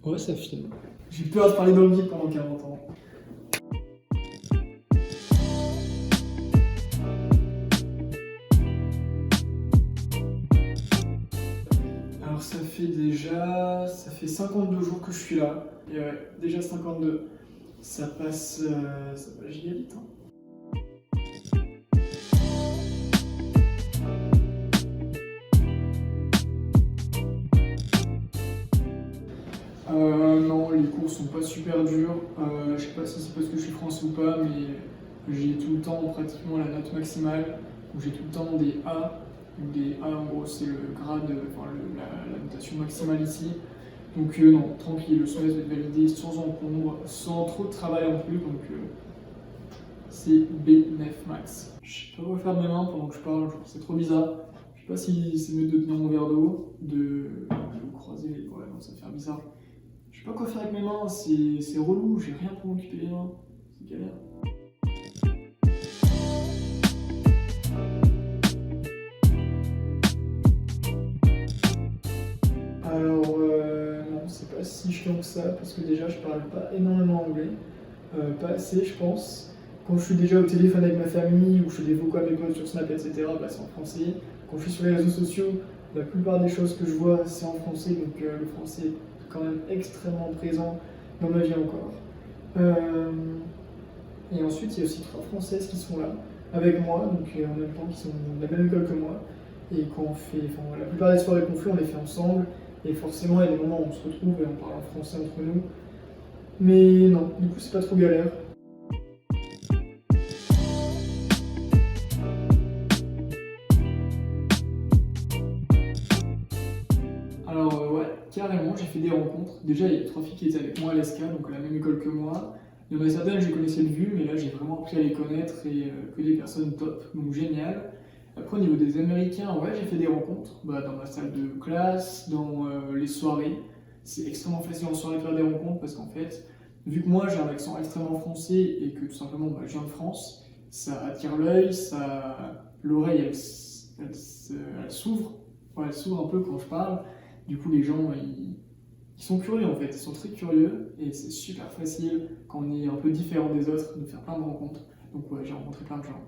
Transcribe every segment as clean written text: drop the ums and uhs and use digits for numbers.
Ouais, ça filme. J'ai peur de parler dans le vide pendant 40 ans. Alors ça fait 52 jours que je suis là. Et ouais, déjà 52. Ça passe giga vite. Hein. Non, les cours sont pas super durs. Je sais pas si c'est parce que je suis français ou pas, mais j'ai tout le temps pratiquement la note maximale. Donc j'ai tout le temps des A. Donc des A, en gros, c'est le grade, enfin la notation maximale ici. Donc non, tranquille, le semestre va être validé sans encombre, sans trop de travail en plus. Donc c'est B9 max. Je sais pas quoi faire de mes mains pendant que je parle, genre, c'est trop bizarre. Je sais pas si c'est mieux de tenir mon verre d'eau, de croiser les. Ouais, non, ça va faire bizarre. Je sais pas quoi faire avec mes mains, c'est relou, j'ai rien pour m'occuper des mains. C'est galère. Alors, non, c'est pas si chiant que ça, parce que déjà, je parle pas énormément anglais. Pas assez, je pense. Quand je suis déjà au téléphone avec ma famille, ou je fais des vocaux à mes potes sur Snap, etc., bah, c'est en français. Quand je suis sur les réseaux sociaux, la plupart des choses que je vois, c'est en français, donc le français est quand même extrêmement présent dans ma vie encore. Et ensuite, il y a aussi 3 Françaises qui sont là, avec moi, donc en même temps, qui sont de la même école que moi. Et quand on fait, enfin, la plupart des soirées qu'on fait, on les fait ensemble. Et forcément, il y a des moments où on se retrouve et on parle en français entre nous. Mais non, du coup, c'est pas trop galère. Alors, ouais, carrément, j'ai fait des rencontres. Déjà, il y a 3 filles qui étaient avec moi à l'ESCA, donc à la même école que moi. Il y en a certaines, je les connaissais de vue, mais là, j'ai vraiment appris à les connaître et que des personnes top, donc génial. Après, au niveau des Américains, ouais, j'ai fait des rencontres dans ma salle de classe, dans les soirées. C'est extrêmement facile en soirée de faire des rencontres parce qu'en fait, vu que moi j'ai un accent extrêmement français et que tout simplement je viens de France, ça attire l'œil, l'oreille elle s'ouvre, ouais, elle s'ouvre un peu quand je parle. Du coup, les gens ils sont curieux en fait, ils sont très curieux et c'est super facile quand on est un peu différent des autres de faire plein de rencontres. Donc ouais, j'ai rencontré plein de gens.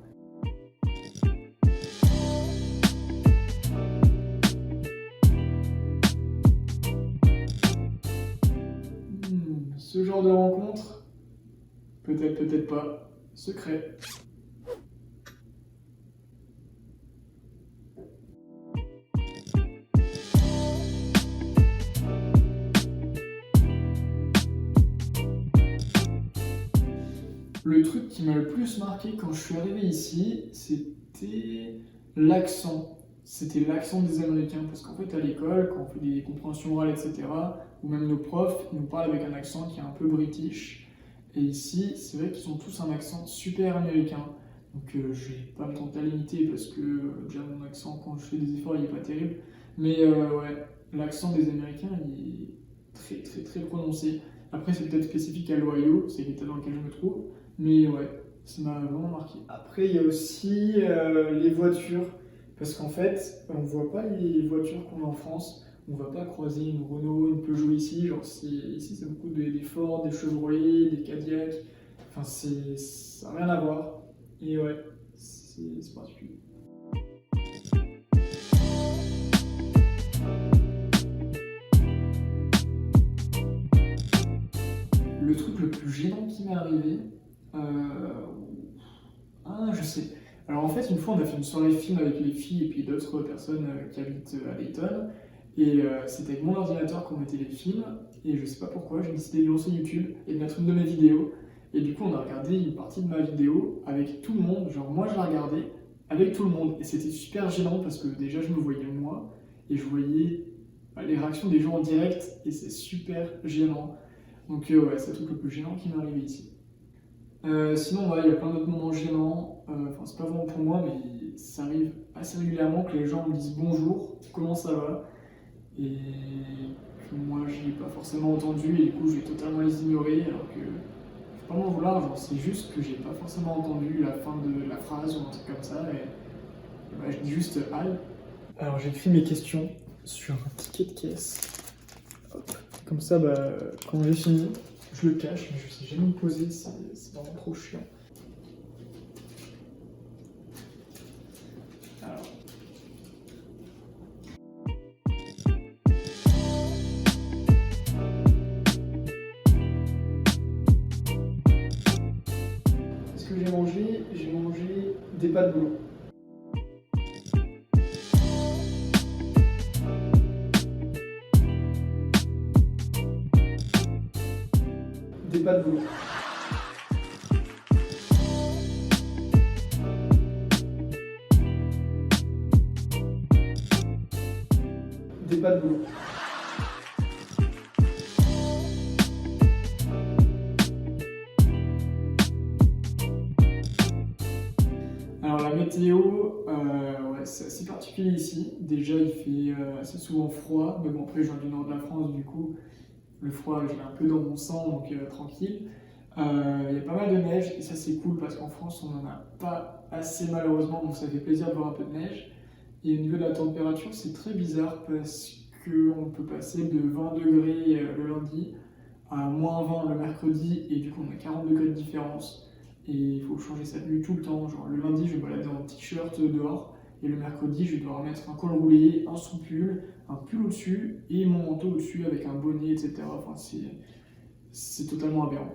Ce genre de rencontre, peut-être, peut-être pas, secret. Le truc qui m'a le plus marqué quand je suis arrivé ici, c'était l'accent. C'était l'accent des Américains, parce qu'en fait à l'école, quand on fait des compréhensions orales, etc., ou même nos profs, ils nous parlent avec un accent qui est un peu british. Et ici, c'est vrai qu'ils ont tous un accent super américain. Donc je vais pas me tenter à l'imiter parce que déjà mon accent, quand je fais des efforts, il est pas terrible. Mais ouais, l'accent des Américains, il est très très très prononcé. Après, c'est peut-être spécifique à l'Ohio, c'est l'état dans lequel je me trouve. Mais ouais, ça m'a vraiment marqué. Après, il y a aussi les voitures. Parce qu'en fait, on ne voit pas les voitures qu'on a en France. On ne va pas croiser une Renault, une Peugeot ici. Genre, ici, c'est beaucoup des Ford, des Chevrolet, des Cadillac. Enfin, ça n'a rien à voir. Et ouais, c'est particulier. Le truc le plus gênant qui m'est arrivé, je sais. Alors en fait, une fois, on a fait une soirée film avec les filles et puis d'autres personnes qui habitent à Dayton. Et c'était avec mon ordinateur qu'on mettait les films. Et je sais pas pourquoi, j'ai décidé de lancer YouTube et de mettre une de mes vidéos. Et du coup, on a regardé une partie de ma vidéo avec tout le monde. Genre, moi, je la regardais avec tout le monde. Et c'était super gênant parce que déjà, je me voyais moi. Et je voyais les réactions des gens en direct. Et c'est super gênant. Donc ouais, c'est le truc le plus gênant qui m'est arrivé ici. Sinon, ouais, il y a plein d'autres moments gênants. Enfin, c'est pas vraiment pour moi, mais ça arrive assez régulièrement que les gens me disent bonjour, comment ça va? Et que moi, je l'ai pas forcément entendu et du coup, je vais totalement les ignorer alors que faut pas m'en vouloir, genre, c'est juste que j'ai pas forcément entendu la fin de la phrase ou un truc comme ça et bah, je dis juste hi. Alors, j'ai écrit mes questions sur un ticket de caisse. Hop. Comme ça, bah, quand j'ai fini, je le cache, mais je sais jamais me poser, c'est vraiment trop chiant. Alors. Qu'est-ce que j'ai mangé? J'ai mangé des pâtes bouleau. Des pâtes bouleau. Des pâtes bouleau. Alors la météo, ouais, c'est assez particulier ici. Déjà il fait assez souvent froid, mais bon après je viens du nord de la France du coup, le froid je l'ai un peu dans mon sang donc tranquille. Il y a pas mal de neige et ça c'est cool parce qu'en France on n'en a pas assez malheureusement donc ça fait plaisir de voir un peu de neige. Et au niveau de la température c'est très bizarre parce qu'on peut passer de 20 degrés le lundi à moins 20 le mercredi et du coup on a 40 degrés de différence. Et il faut changer sa tenue tout le temps. Genre le lundi, je vais me balader en t-shirt dehors. Et le mercredi, je vais devoir mettre un col roulé, un sous-pull, un pull au-dessus et mon manteau au-dessus avec un bonnet, etc. Enfin, c'est totalement aberrant.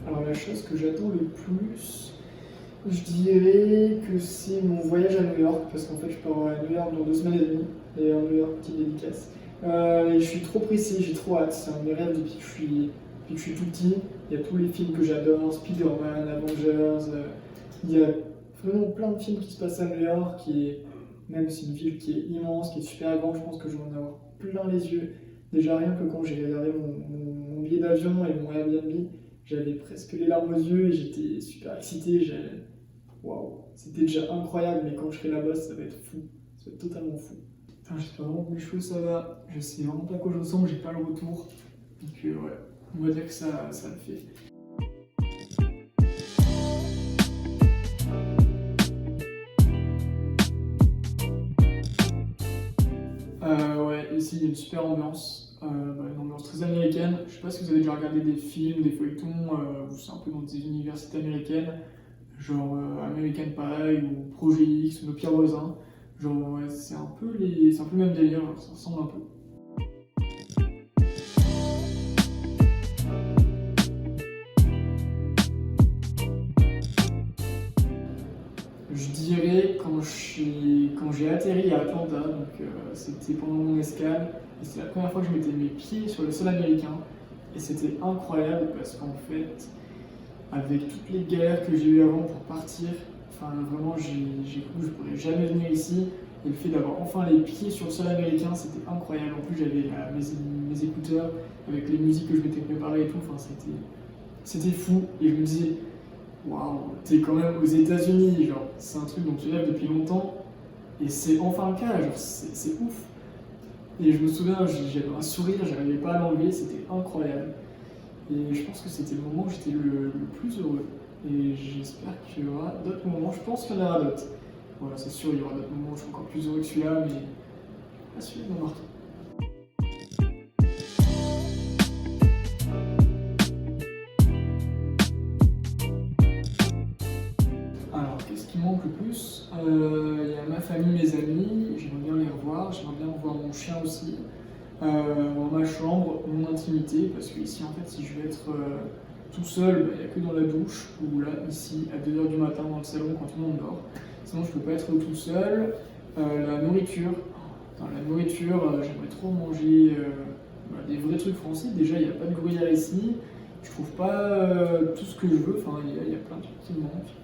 Alors la chose que j'attends le plus, je dirais que c'est mon voyage à New York, parce qu'en fait je pars à New York dans 2 semaines et demie, et en New York, petite dédicace. Et je suis trop pressé, j'ai trop hâte, c'est un de mes rêves depuis que je suis tout petit. Il y a tous les films que j'adore, Spider-Man, Avengers, il y a vraiment plein de films qui se passent à New York, même c'est une ville qui est immense, qui est super grande, je pense que je vais en avoir plein les yeux. Déjà rien que quand j'ai regardé mon billet d'avion et mon Airbnb, j'avais presque les larmes aux yeux et j'étais super excité. Waouh, c'était déjà incroyable, mais quand je serai là-bas, ça va être fou. Ça va être totalement fou. Putain, j'espère vraiment que mes cheveux ça va. Je sais vraiment pas à quoi je ressemble, j'ai pas le retour. Donc ouais, on va dire que ça le fait. Ouais, ici il y a une super ambiance. Une ambiance très américaine. Je sais pas si vous avez déjà regardé des films, des feuilletons, où c'est un peu dans des universités américaines, genre American Pie ou Projet X ou Nos Pires Voisins. Genre ouais, c'est un peu le même délire, genre, ça ressemble un peu. Je dirais quand j'ai atterri à Atlanta, donc c'était pendant mon escale, et c'était la première fois que je mettais mes pieds sur le sol américain, et c'était incroyable parce qu'en fait, avec toutes les galères que j'ai eues avant pour partir, enfin vraiment j'ai cru que je pourrais jamais venir ici, et le fait d'avoir enfin les pieds sur le sol américain, c'était incroyable. En plus j'avais mes écouteurs avec les musiques que je m'étais préparées et tout, enfin c'était fou, et je me disais waouh, t'es quand même aux États-Unis, genre, c'est un truc dont tu rêves depuis longtemps, et c'est enfin le cas, genre, c'est ouf. Et je me souviens, j'avais un sourire, j'arrivais pas à l'enlever, c'était incroyable. Et je pense que c'était le moment où j'étais le plus heureux. Et j'espère qu'il y aura d'autres moments, je pense qu'il y en aura d'autres. Voilà, c'est sûr, il y aura d'autres moments où je suis encore plus heureux que celui-là, mais pas celui de Martin. Alors, qu'est-ce qui manque le plus? Il y a ma famille, mes amis, j'aimerais bien les revoir, j'aimerais bien revoir mon chien aussi, ma chambre, mon intimité, parce que ici en fait si je vais être tout seul, il n'y a que dans la douche, ou là ici à 2 h du matin dans le salon quand tout le monde dort. Sinon je peux pas être tout seul. La nourriture, la nourriture, j'aimerais trop manger des vrais trucs français. Déjà il n'y a pas de gruyère ici, je trouve pas tout ce que je veux, enfin il y a plein de trucs qui me manquent.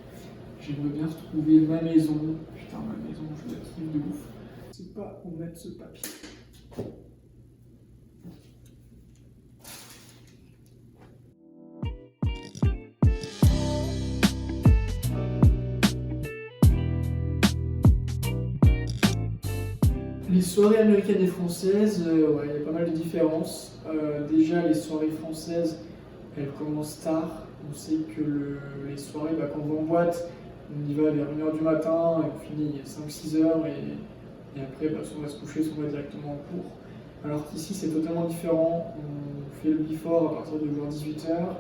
J'aimerais bien retrouver ma maison. Putain, ma maison, je la kiffe de ouf. Je sais pas où mettre ce papier. Les soirées américaines et françaises, ouais, il y a pas mal de différences. Déjà, les soirées françaises, elles commencent tard. On sait que les soirées, quand on va en boîte, On y va vers 1h du matin, et on finit 5-6 heures, et après, soit on va se coucher, soit on va directement en cours. Alors qu'ici, c'est totalement différent. On fait le before à partir de genre 18h.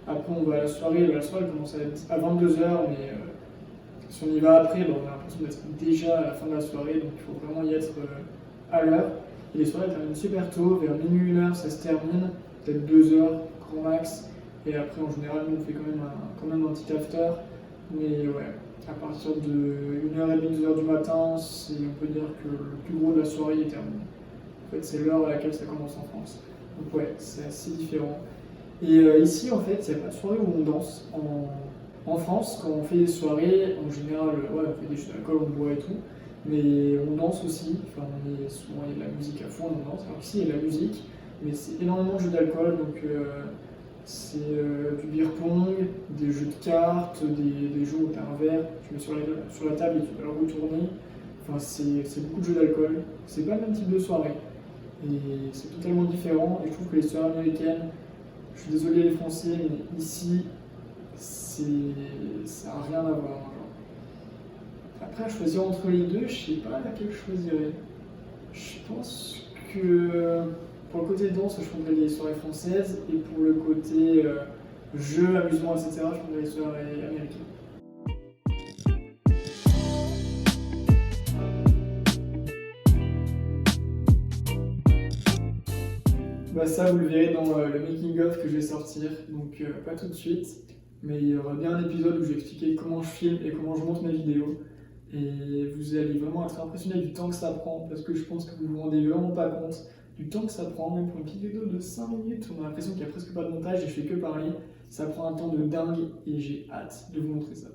Après, on va à la soirée. La soirée commence à 22h, mais si on y va après, on a l'impression d'être déjà à la fin de la soirée, donc il faut vraiment y être à l'heure. Et les soirées terminent super tôt, vers minuit, 1h, ça se termine, peut-être 2h, grand max. Et après, en général, nous, on fait quand même un petit after. Mais ouais, à partir de 1h30, 2h du matin, on peut dire que le plus gros de la soirée est terminé. En fait, c'est l'heure à laquelle ça commence en France. Donc ouais, c'est assez différent. Et ici, en fait, il n'y a pas de soirée où on danse. En France, quand on fait des soirées, en général, ouais, on fait des jeux d'alcool, on boit et tout, mais on danse aussi. Enfin, souvent, il y a de la musique à fond, on danse. Alors ici, il y a de la musique, mais c'est énormément de jeux d'alcool, donc c'est du beer pong, des jeux de cartes, des jeux où tu as un verre, tu mets sur la table et tu peux le retourner. Enfin, c'est beaucoup de jeux d'alcool. C'est pas le même type de soirée. Et c'est totalement différent. Et je trouve que les soirées américaines, je suis désolé les Français, mais ici, ça n'a rien à voir. Genre. Après, à choisir entre les deux, je sais pas laquelle je choisirais. Je pense que pour le côté danse, je prendrais les soirées françaises, et pour le côté jeu, amusement, etc., je prendrais les soirées américaines. Bah ça, vous le verrez dans le making-of que je vais sortir, donc pas tout de suite, mais il y aura bien un épisode où je vais expliquer comment je filme et comment je monte mes vidéos. Et vous allez vraiment être impressionné du temps que ça prend, parce que je pense que vous ne vous rendez vraiment pas compte du temps que ça prend, même pour une petite vidéo de 5 minutes, on a l'impression qu'il n'y a presque pas de montage et je fais que parler. Ça prend un temps de dingue et j'ai hâte de vous montrer ça.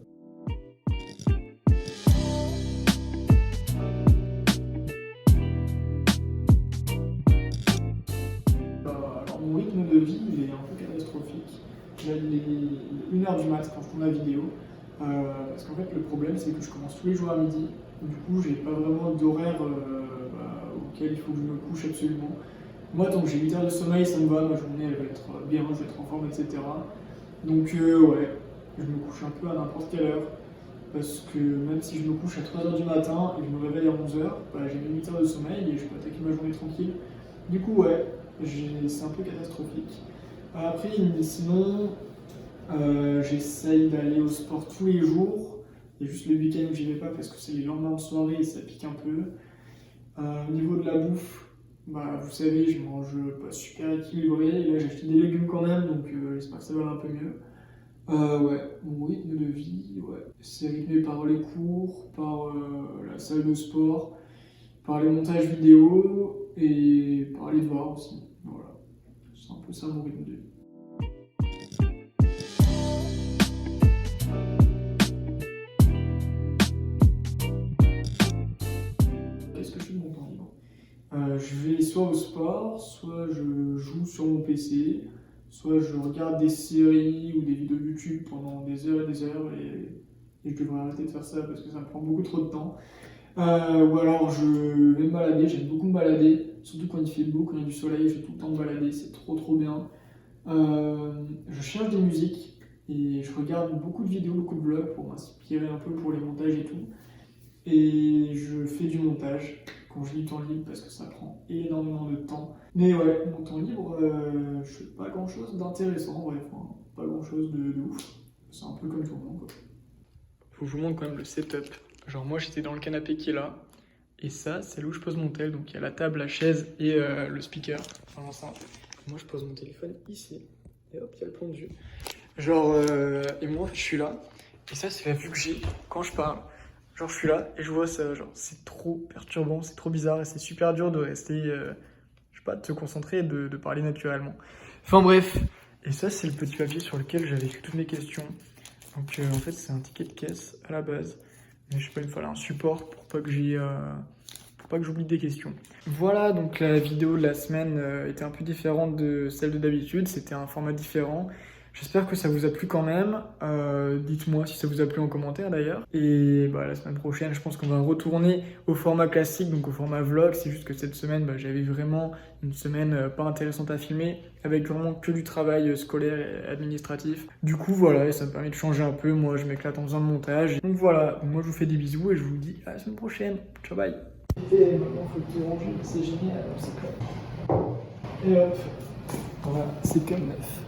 Alors mon rythme de vie, il est un peu catastrophique. Là, il est 1h du mat quand je tourne la vidéo. Parce qu'en fait, le problème, c'est que je commence tous les jours à midi. Du coup, j'ai pas vraiment d'horaire auquel il faut que je me couche absolument. Moi, tant que j'ai 8 heures de sommeil, ça me va. Ma journée, elle va être bien, je vais être en forme, etc. Donc, ouais, je me couche un peu à n'importe quelle heure. Parce que même si je me couche à 3h du matin et que je me réveille à 11h, j'ai mes 8 heures de sommeil et je peux attaquer ma journée tranquille. Du coup, ouais, c'est un peu catastrophique. Après, sinon, j'essaye d'aller au sport tous les jours. Il y a juste le week-end où j'y vais pas parce que c'est les lendemains de soirée et ça pique un peu. Au niveau de la bouffe, vous savez, je mange pas super équilibré. Et là, j'ai acheté des légumes quand même, donc j'espère que ça va aller un peu mieux. Ouais, mon rythme de vie, ouais, c'est rythmé par les cours, par la salle de sport, par les montages vidéo et par les devoirs aussi. Voilà, c'est un peu ça mon rythme de vie. Qu'est-ce que je fais de mon temps libre? Je vais soit au sport, soit je joue sur mon PC, soit je regarde des séries ou des vidéos YouTube pendant des heures et je devrais arrêter de faire ça parce que ça me prend beaucoup trop de temps. Ou alors je vais me balader, j'aime beaucoup me balader, surtout quand il fait beau, quand il y a du soleil, je vais tout le temps me balader, c'est trop bien. Je cherche des musiques et je regarde beaucoup de vidéos, beaucoup de vlogs pour m'inspirer un peu pour les montages et tout. Et je fais du montage quand j'ai du temps libre parce que ça prend énormément de temps. Mais ouais, mon temps libre, je fais pas grand chose d'intéressant, bref, pas grand chose de ouf. C'est un peu comme tout le monde, quoi. Faut que je vous montre quand même le setup. Genre moi j'étais dans le canapé qui est là, et ça c'est là où je pose mon tel, donc il y a la table, la chaise et le speaker, enfin l'enceinte. Moi je pose mon téléphone ici, et hop, il y a le plan de vue. Genre, et moi je suis là, et ça c'est la vue que j'ai quand je parle. Genre je suis là et je vois ça, genre c'est trop perturbant, c'est trop bizarre et c'est super dur de rester, je sais pas, de se concentrer et de parler naturellement. Enfin bref, et ça c'est le petit papier sur lequel j'avais écrit toutes mes questions. Donc en fait c'est un ticket de caisse à la base, mais je sais pas, il me fallait un support pour pas que j'oublie des questions. Voilà, donc la vidéo de la semaine était un peu différente de celle de d'habitude, c'était un format différent. J'espère que ça vous a plu quand même. Dites-moi si ça vous a plu en commentaire d'ailleurs. Et bah, la semaine prochaine, je pense qu'on va retourner au format classique, donc au format vlog. C'est juste que cette semaine, bah, j'avais vraiment une semaine pas intéressante à filmer, avec vraiment que du travail scolaire et administratif. Du coup, voilà, et ça me permet de changer un peu. Moi, je m'éclate en faisant le montage. Donc voilà, moi je vous fais des bisous et je vous dis à la semaine prochaine. Ciao, bye. Et maintenant, il faut tout ranger. C'est génial, c'est clair. Et hop, voilà, c'est comme neuf.